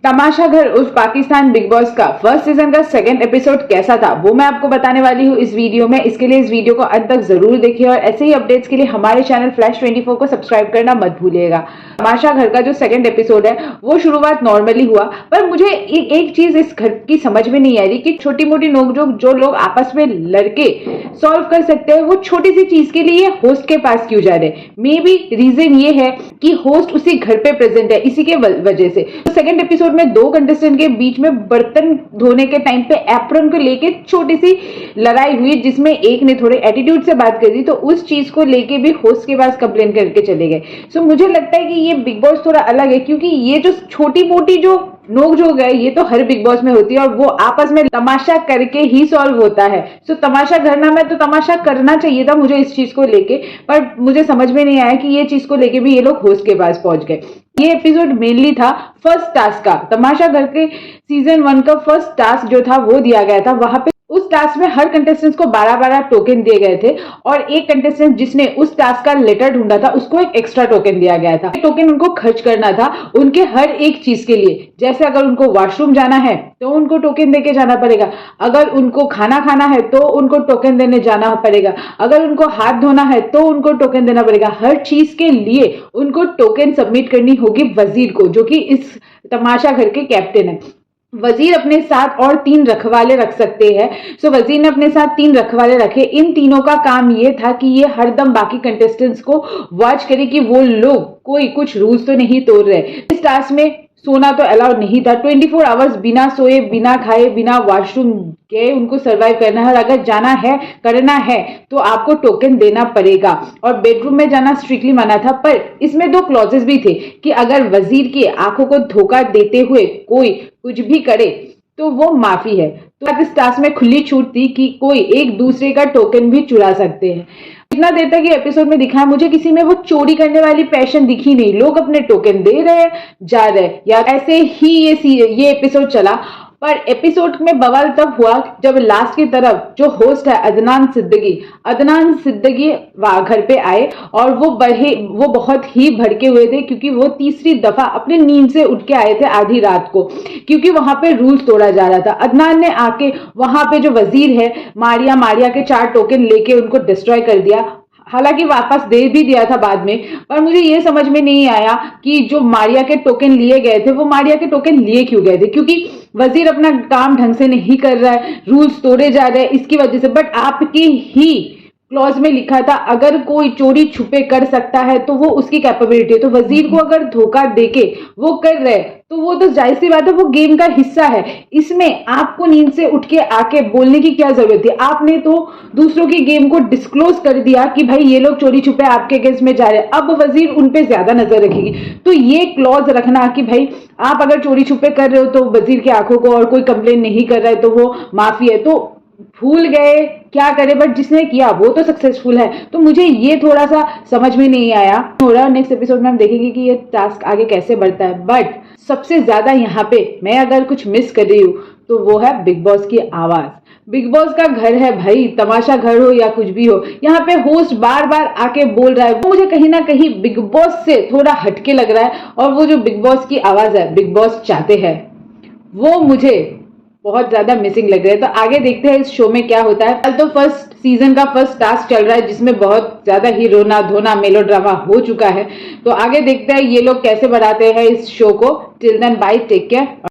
तमाशा घर उर्फ Pakistan big boss का फर्स्ट सीजन का सेकंड एपिसोड कैसा था वो मैं आपको बताने वाली हूँ इस वीडियो में। इसके लिए इस वीडियो को अंत तक जरूर देखिए और ऐसे ही अपडेट्स के लिए हमारे चैनल फ्लैश 24 को सब्सक्राइब करना मत भूलिएगा। तमाशा घर का जो सेकंड एपिसोड है वो शुरुआत नॉर्मली हुआ, पर मुझे एक चीज इस घर की समझ में नहीं आ रही कि छोटी मोटी नोकझोंक जो लोग आपस में लड़के सॉल्व कर सकते हैं वो छोटी सी चीज के लिए होस्ट के पास क्यों जा रहे। मे बी रीजन ये है कि होस्ट उसी घर पे प्रेजेंट है, इसी के वजह से। तो सेकंड एपिसोड में दो कंटेस्टेंट के बीच में बर्तन धोने के टाइम पे एप्रन को लेके छोटी सी लड़ाई हुई, जिसमें एक ने थोड़े एटीट्यूड से बात कर दी, तो उस चीज को लेके भी होस्ट के पास कंप्लेन करके चले गए। सो मुझे लगता है कि ये बिग बॉस थोड़ा अलग है, क्योंकि ये जो छोटी मोटी जो नोकझोंक है ये तो हर बिग बॉस में होती है और वो आपस में तमाशा करके ही सॉल्व होता है। सो तमाशा घर नाम है तो तमाशा करना चाहिए था मुझे इस चीज को लेके, पर मुझे समझ में नहीं आया कि ये चीज को लेके भी ये लोग होस्ट के पास पहुंच गए। ये एपिसोड मेनली था फर्स्ट टास्क का। तमाशा घर के सीजन 1 का फर्स्ट टास्क जो था वो दिया गया था। वहां पे उस टास्क में हर कंटेस्टेंट को 12-12 टोकन दिए गए थे और एक कंटेस्टेंट जिसने उस टास्क का लेटर ढूंढा था उसको एक एक्स्ट्रा टोकन दिया गया था। टोकन उनको खर्च करना था उनके हर एक चीज के लिए। जैसे अगर उनको वॉशरूम जाना है तो उनको टोकन देके जाना पड़ेगा, अगर उनको खाना खाना है तो उनको टोकन देने जाना पड़ेगा, अगर उनको हाथ धोना है तो उनको टोकन देना पड़ेगा। हर चीज के लिए उनको टोकन सबमिट करनी होगी वजीर को, जो कि इस तमाशा घर के कैप्टन है। वजीर अपने साथ और 3 रखवाले रख सकते हैं। सो वजीर ने अपने साथ 3 रखवाले रखे। इन तीनों का काम ये था कि ये हरदम बाकी कंटेस्टेंट्स को वॉच करे कि वो लोग कोई कुछ रूल्स तो नहीं तोड़ रहे। इस टास्क में सोना तो अलाउड नहीं था। 24 आवर्स बिना सोए, बिना खाए, बिना वॉशरूम गए उनको सरवाइव करना है और अगर जाना है, करना है तो आपको टोकन देना पड़ेगा। और बेडरूम में जाना स्ट्रिक्टली मना था, पर इसमें 2 क्लॉजेस भी थे कि अगर वजीर की आंखों को धोखा देते हुए कोई कुछ भी करे तो वो माफी है। तो इस टास्क में खुली छूट थी कि कोई एक दूसरे का टोकन भी चुरा सकते हैं। इतना देर तक ये एपिसोड में दिखा, मुझे किसी में वो चोरी करने वाली पैशन दिखी नहीं। लोग अपने टोकन दे रहे हैं, जा रहे हैं, या ऐसे ही ये एपिसोड चला। पर एपिसोड में बवाल तब हुआ जब लास्ट की तरफ जो होस्ट है अदनान सिद्दीकी घर पे आए और वो बहुत ही भड़के हुए थे, क्योंकि वो तीसरी दफा अपने नींद से उठ के आए थे आधी रात को, क्योंकि वहां पे रूल्स तोड़ा जा रहा था। अदनान ने आके वहां पे जो वजीर है मारिया के 4 टोकन लेके उनको डिस्ट्रॉय कर दिया। हालांकि वापस दे भी दिया था बाद में, पर मुझे ये समझ में नहीं आया कि जो मारिया के टोकन लिए गए थे वो मारिया के टोकन लिए क्यों गए थे, क्योंकि वजीर अपना काम ढंग से नहीं कर रहा है, रूल्स तोड़े जा रहे हैं इसकी वजह से। बट आपकी ही क्लॉज में लिखा था अगर कोई चोरी छुपे कर सकता है तो वो उसकी कैपेबिलिटी है। तो वजीर को अगर धोखा देके वो कर रहे तो वो तो जाहिर सी बात है, वो गेम का हिस्सा है। इसमें आपको नींद से उठ के आके बोलने की क्या जरूरत थी? आपने तो दूसरों की गेम को डिस्क्लोज कर दिया कि भाई ये लोग चोरी छुपे आपके अगेंस्ट में जा रहे हैं। अब वजीर उन पे ज्यादा नजर रखेगी। तो ये क्लॉज रखना कि भाई आप अगर चोरी छुपे कर रहे हो तो वजीर की आंखों को और कोई कंप्लेन नहीं कर रहा है तो वो माफी है, तो भूल गए क्या करे, बट जिसने किया वो तो सक्सेसफुल है। तो मुझे ये थोड़ा सा समझ में नहीं आया हो रहा। नेक्स्ट एपिसोड में हम देखेंगे कि ये टास्क आगे कैसे बढ़ता है। बट सबसे ज्यादा यहाँ पे मैं अगर कुछ मिस कर रही हूँ तो वो है बिग बॉस की आवाज। बिग बॉस का घर है भाई, तमाशा घर हो या कुछ भी हो, यहाँ पे होस्ट बार बार आके बोल रहा है, वो मुझे कहीं ना कहीं बिग बॉस से थोड़ा हटके लग रहा है। और वो जो बिग बॉस की आवाज है, बिग बॉस चाहते हैं, वो मुझे बहुत ज्यादा मिसिंग लग रहा है। तो आगे देखते हैं इस शो में क्या होता है। कल तो फर्स्ट सीजन का फर्स्ट टास्क चल रहा है जिसमें बहुत ज्यादा ही रोना धोना मेलोड्रामा हो चुका है। तो आगे देखते हैं ये लोग कैसे बढ़ाते हैं इस शो को। Till then bye, take care.